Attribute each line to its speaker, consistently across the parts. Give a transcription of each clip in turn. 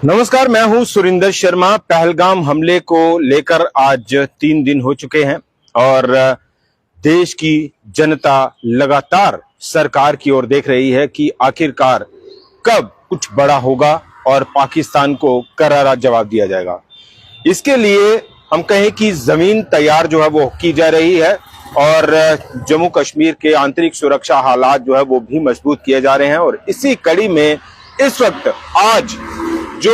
Speaker 1: नमस्कार, मैं हूं सुरिंदर शर्मा। पहलगाम हमले को लेकर आज 3 दिन हो चुके हैं और देश की जनता लगातार सरकार की ओर देख रही है कि आखिरकार कब कुछ बड़ा होगा और पाकिस्तान को करारा जवाब दिया जाएगा। इसके लिए हम कहें कि जमीन तैयार जो है वो की जा रही है और जम्मू कश्मीर के आंतरिक सुरक्षा हालात जो है वो भी मजबूत किए जा रहे हैं। और इसी कड़ी में इस वक्त आज जो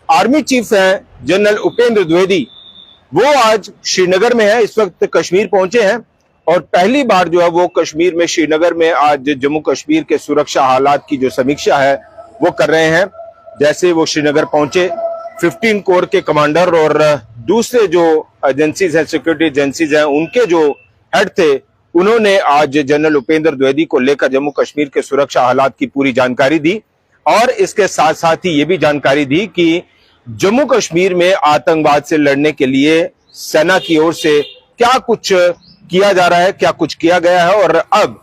Speaker 1: आर्मी चीफ हैं जनरल उपेंद्र द्विवेदी, वो आज श्रीनगर में है, इस वक्त कश्मीर पहुंचे हैं और पहली बार जो है वो कश्मीर में श्रीनगर में आज जम्मू कश्मीर के सुरक्षा हालात की जो समीक्षा है वो कर रहे हैं। जैसे वो श्रीनगर पहुंचे, 15 कोर के कमांडर और दूसरे जो एजेंसीज हैं, सिक्योरिटी एजेंसीज हैं, उनके जो हेड थे, उन्होंने आज जनरल उपेंद्र द्विवेदी को लेकर जम्मू कश्मीर के सुरक्षा हालात की पूरी जानकारी दी और इसके साथ साथ ही ये भी जानकारी दी कि जम्मू कश्मीर में आतंकवाद से लड़ने के लिए सेना की ओर से क्या कुछ किया जा रहा है, क्या कुछ किया गया है और अब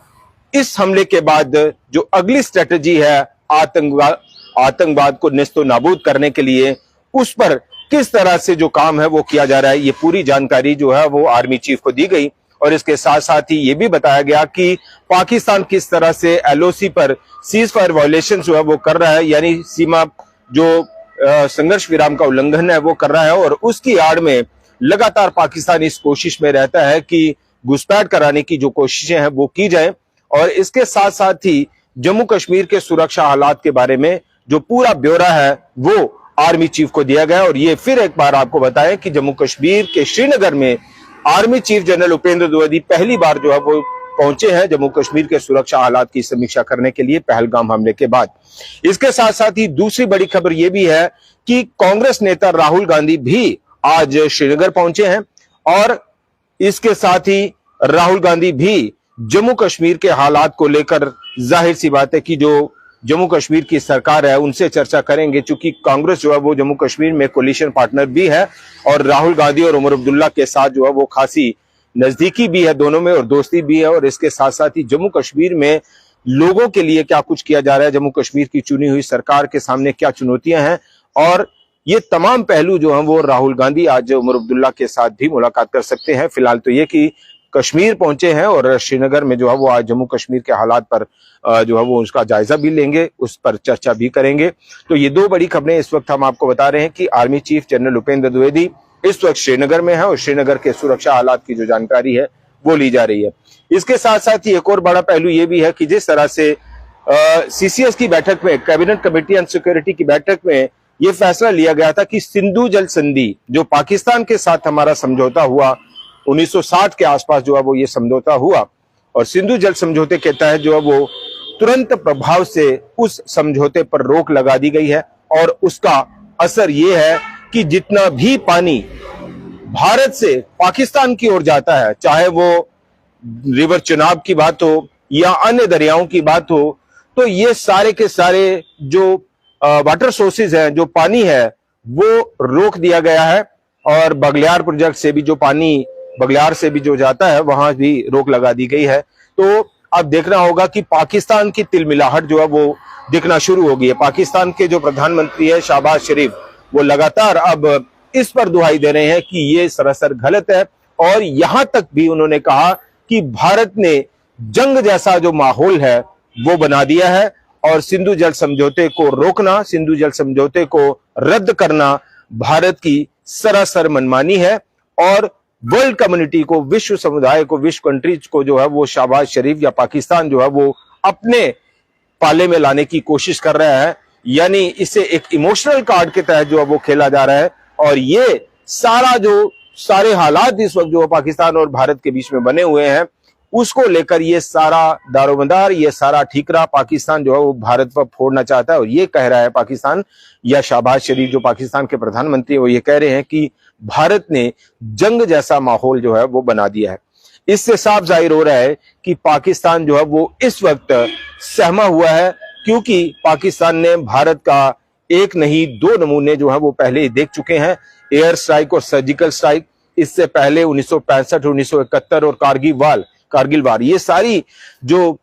Speaker 1: इस हमले के बाद जो अगली स्ट्रेटजी है आतंकवाद को नेस्तो नाबूद करने के लिए, उस पर किस तरह से जो काम है वो किया जा रहा है, ये पूरी जानकारी जो है वो आर्मी चीफ को दी गई। और इसके साथ साथ ही ये भी बताया गया कि पाकिस्तान किस तरह से एलओसी पर सीज फायर वायलेशन जो है वो कर रहा है, यानी सीमा जो संघर्ष विराम का उल्लंघन है वो कर रहा है और उसकी आड़ में लगातार पाकिस्तान इस कोशिश में रहता है कि घुसपैठ कराने की जो कोशिशें हैं वो की जाए। और इसके साथ साथ ही जम्मू कश्मीर के सुरक्षा हालात के बारे में जो पूरा ब्यौरा है वो आर्मी चीफ को दिया गया। और ये फिर एक बार आपको बताएं कि जम्मू कश्मीर के श्रीनगर में army chief general Upendra Dwivedi पहली बार जो है वो पहुंचे हैं जम्मू कश्मीर के सुरक्षा हालात की समीक्षा करने के लिए पहलगाम हमले के बाद। इसके साथ साथ ही दूसरी बड़ी खबर यह भी है कि कांग्रेस नेता राहुल गांधी भी आज श्रीनगर पहुंचे हैं और इसके साथ ही राहुल गांधी भी जम्मू कश्मीर के हालात को लेकर जाहिर सी बात है कि जो जम्मू कश्मीर की सरकार है उनसे चर्चा करेंगे, चूंकि कांग्रेस जो है वो जम्मू कश्मीर में कोलिशन पार्टनर भी है और राहुल गांधी और उमर अब्दुल्ला के साथ जो है वो खासी नजदीकी भी है दोनों में और दोस्ती भी है। और इसके साथ साथ ही जम्मू कश्मीर में लोगों के लिए क्या कुछ किया जा रहा है, जम्मू कश्मीर की चुनी हुई सरकार के सामने क्या चुनौतियां हैं, और ये तमाम पहलू जो हैं वो राहुल गांधी आज उमर अब्दुल्ला के साथ भी मुलाकात कर सकते हैं। फिलहाल तो ये कि कश्मीर पहुंचे हैं और श्रीनगर में जो है वो आज जम्मू कश्मीर के हालात पर जो है वो उसका जायजा भी लेंगे, उस पर चर्चा भी करेंगे। तो ये दो बड़ी खबरें इस वक्त हम आपको बता रहे हैं कि army chief general Upendra Dwivedi इस वक्त श्रीनगर में है और श्रीनगर के सुरक्षा हालात की जो जानकारी है वो ली जा रही है। इसके साथ साथ ही एक और बड़ा पहलू ये भी है कि जिस तरह से सीसीएस की बैठक में, कैबिनेट कमेटी ऑन सिक्योरिटी की बैठक में ये फैसला लिया गया था कि सिंधु जल संधि जो पाकिस्तान के साथ हमारा समझौता हुआ 1960 के आसपास जो है वो ये समझौता हुआ और सिंधु जल समझौते के तहत जो है वो तुरंत प्रभाव से उस समझौते पर रोक लगा दी गई है और उसका असर ये है कि जितना भी पानी भारत से पाकिस्तान की ओर जाता है, चाहे वो रिवर चेनाब की बात हो या अन्य दरियाओं की बात हो, तो ये सारे के सारे जो वाटर सोर्सेज हैं, जो पानी है वो रोक दिया गया है और बगलियार प्रोजेक्ट से भी जो पानी बगलियार से भी जो जाता है वहां भी रोक लगा दी गई है। तो अब देखना होगा कि पाकिस्तान की तिलमिलाहट जो है वो दिखना शुरू हो गई है। पाकिस्तान के जो प्रधानमंत्री है शहबाज शरीफ, वो लगातार अब इस पर दुहाई दे रहे हैं कि ये सरासर गलत है और यहां तक भी उन्होंने कहा कि भारत ने जंग जैसा जो माहौल है वो बना दिया है और सिंधु जल समझौते को रोकना, सिंधु जल समझौते को रद्द करना भारत की सरासर मनमानी है और वर्ल्ड कम्युनिटी को, विश्व समुदाय को, विश्व कंट्रीज को जो है वो शहबाज शरीफ या पाकिस्तान जो है वो अपने पाले में लाने की कोशिश कर रहा है। यानी इसे एक इमोशनल कार्ड के तहत जो है वो खेला जा रहा है और ये सारे हालात इस वक्त जो पाकिस्तान और भारत के बीच में बने हुए हैं उसको लेकर ये सारा दारोमदार, ये सारा ठीकरा पाकिस्तान जो है वो भारत पर फोड़ना चाहता है। और ये कह रहा है पाकिस्तान या शहबाज शरीफ जो पाकिस्तान के प्रधानमंत्री वो ये कह रहे हैं कि भारत ने जंग जैसा माहौल जो है वो बना दिया है। इससे साफ जाहिर हो रहा है कि पाकिस्तान जो है वो इस वक्त सहमा हुआ है, क्योंकि पाकिस्तान ने भारत का एक नहीं 2 नमूने जो है वो पहले ही देख चुके हैं, एयर स्ट्राइक और सर्जिकल स्ट्राइक। इससे पहले 1965, 1971 और कारगिल वार, ये सारी जो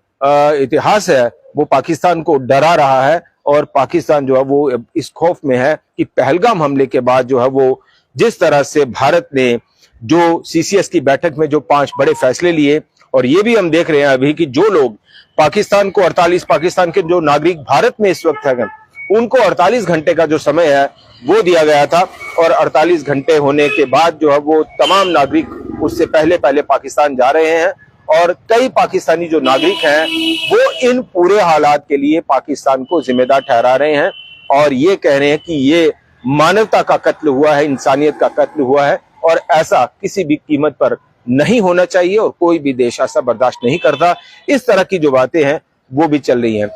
Speaker 1: इतिहास है वो पाकिस्तान को डरा रहा है और पाकिस्तान जो है वो इस खौफ में है कि पहलगाम हमले के बाद जो है वो जिस तरह से भारत ने जो सीसीएस की बैठक में जो 5 बड़े फैसले लिए, और ये भी हम देख रहे हैं अभी कि जो लोग पाकिस्तान को 48 पाकिस्तान के जो नागरिक भारत में इस वक्त है उनको 48 घंटे का जो समय है वो दिया गया था, और 48 घंटे होने के बाद जो है वो तमाम नागरिक उससे पहले पाकिस्तान जा रहे हैं, और कई पाकिस्तानी जो नागरिक हैं वो इन पूरे हालात के लिए पाकिस्तान को जिम्मेदार ठहरा रहे हैं और ये कह रहे हैं कि ये मानवता का कत्ल हुआ है, इंसानियत का कत्ल हुआ है, और ऐसा किसी भी कीमत पर नहीं होना चाहिए और कोई भी देश ऐसा बर्दाश्त नहीं करता। इस तरह की जो बातें हैं वो भी चल रही हैं।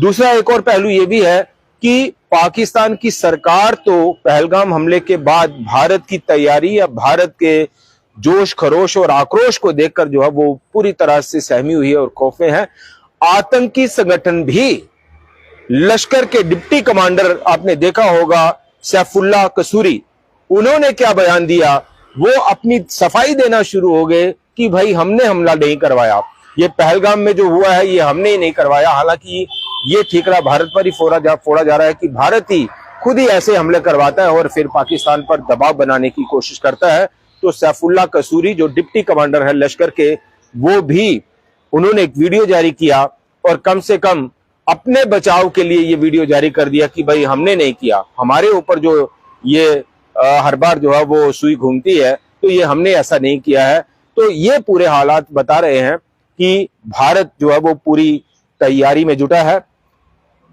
Speaker 1: दूसरा एक और पहलू ये भी है कि पाकिस्तान की सरकार तो पहलगाम हमले के बाद भारत की तैयारी या भारत के जोश खरोश और आक्रोश को देखकर जो है वो पूरी तरह से सहमी हुई है और खौफ में है। आतंकी संगठन भी लश्कर के डिप्टी कमांडर आपने देखा होगा सैफुल्लाह कसूरी, उन्होंने क्या बयान दिया, वो अपनी सफाई देना शुरू हो गए कि भाई हमने हमला नहीं करवाया, ये पहलगाम में जो हुआ है ये हमने ही नहीं करवाया। हालांकि ये ठीकरा भारत पर ही फोड़ा जा रहा है कि भारत ही खुद ही ऐसे हमले करवाता है और फिर पाकिस्तान पर दबाव बनाने की कोशिश करता है। तो सैफुल्लाह कसूरी जो डिप्टी कमांडर है लश्कर के, वो भी उन्होंने एक वीडियो जारी किया और कम से कम अपने बचाव के लिए ये वीडियो जारी कर दिया कि भाई हमने नहीं किया, हमारे ऊपर जो ये हर बार जो है वो सुई घूमती है, तो ये हमने ऐसा नहीं किया है। तो ये पूरे हालात बता रहे हैं कि भारत जो है वो पूरी तैयारी में जुटा है।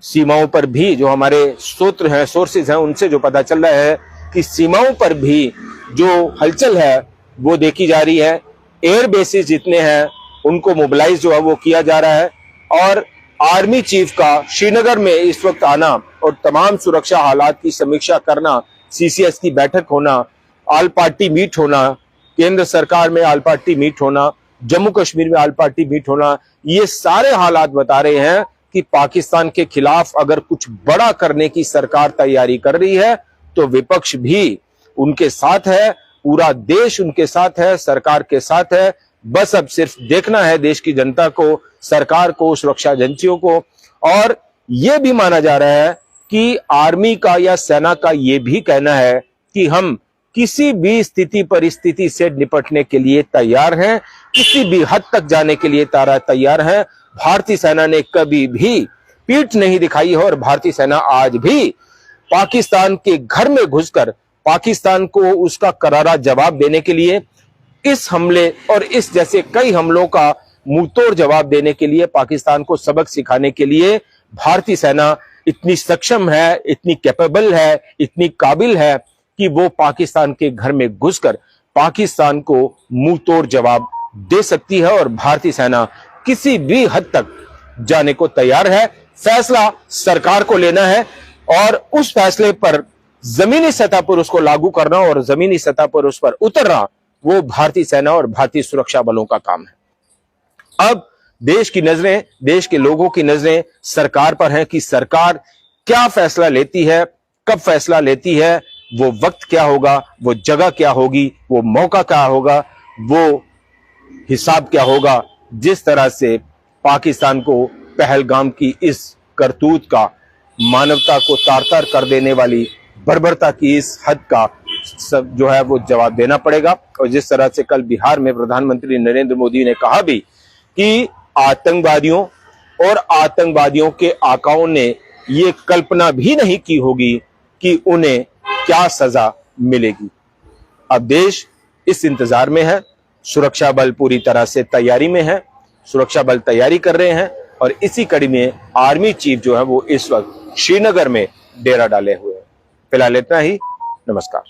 Speaker 1: सीमाओं पर भी जो हमारे सूत्र हैं, सोर्सेज हैं, उनसे जो पता चल रहा है कि सीमाओं पर भी जो हलचल है वो देखी जा रही है। एयर बेसिस जितने हैं उनको मोबिलाइज जो है वो किया जा रहा है, और आर्मी चीफ का श्रीनगर में इस वक्त आना और तमाम सुरक्षा हालात की समीक्षा करना, सीसीएस की बैठक होना, ऑल पार्टी मीट होना, केंद्र सरकार में ऑल पार्टी मीट होना, जम्मू कश्मीर में ऑल पार्टी मीट होना, ये सारे हालात बता रहे हैं कि पाकिस्तान के खिलाफ अगर कुछ बड़ा करने की सरकार तैयारी कर रही है तो विपक्ष भी उनके साथ है, पूरा देश उनके साथ है, सरकार के साथ है। बस अब सिर्फ देखना है देश की जनता को, सरकार को, सुरक्षा एजेंसियों को। और यह भी माना जा रहा है कि आर्मी का या सेना का यह भी कहना है कि हम किसी भी स्थिति परिस्थिति से निपटने के लिए तैयार हैं, किसी भी हद तक जाने के लिए तैयार हैं। भारतीय सेना ने कभी भी पीठ नहीं दिखाई है और भारतीय सेना आज भी पाकिस्तान के घर में घुसकर पाकिस्तान को उसका करारा जवाब देने के लिए, इस हमले और इस जैसे कई हमलों का मुंहतोड़ जवाब देने के लिए, पाकिस्तान को सबक सिखाने के लिए भारतीय सेना इतनी सक्षम है, इतनी कैपेबल है, इतनी काबिल है कि वो पाकिस्तान के घर में घुसकर पाकिस्तान को मुंहतोड़ जवाब दे सकती है, और भारतीय सेना किसी भी हद तक जाने को तैयार है। फैसला सरकार को लेना है और उस फैसले पर जमीनी सतह पर उसको लागू करना और जमीनी सतह पर उस पर उतरना, वो भारतीय सेना और भारतीय सुरक्षा बलों का काम है। अब देश की नजरें, देश के लोगों की नजरें सरकार पर हैं कि सरकार क्या फैसला लेती है, कब फैसला लेती है, वो वक्त क्या होगा, वो जगह क्या होगी, वो मौका क्या होगा, वो हिसाब क्या होगा। जिस तरह से पाकिस्तान को पहलगाम की इस करतूत का, मानवता को तार-तार कर देने वाली बर्बरता की इस हद का सब जो है वो जवाब देना पड़ेगा। और जिस तरह से कल बिहार में प्रधानमंत्री नरेंद्र मोदी ने कहा भी कि आतंकवादियों और आतंकवादियों के आकाओं ने ये कल्पना भी नहीं की होगी कि उन्हें क्या सजा मिलेगी। अब देश इस इंतजार में है, सुरक्षा बल पूरी तरह से तैयारी में है, सुरक्षा बल तैयारी कर रहे हैं, और इसी कड़ी में आर्मी चीफ जो है वो इस वक्त श्रीनगर में डेरा डाले हुए हैं। फिलहाल इतना ही, नमस्कार।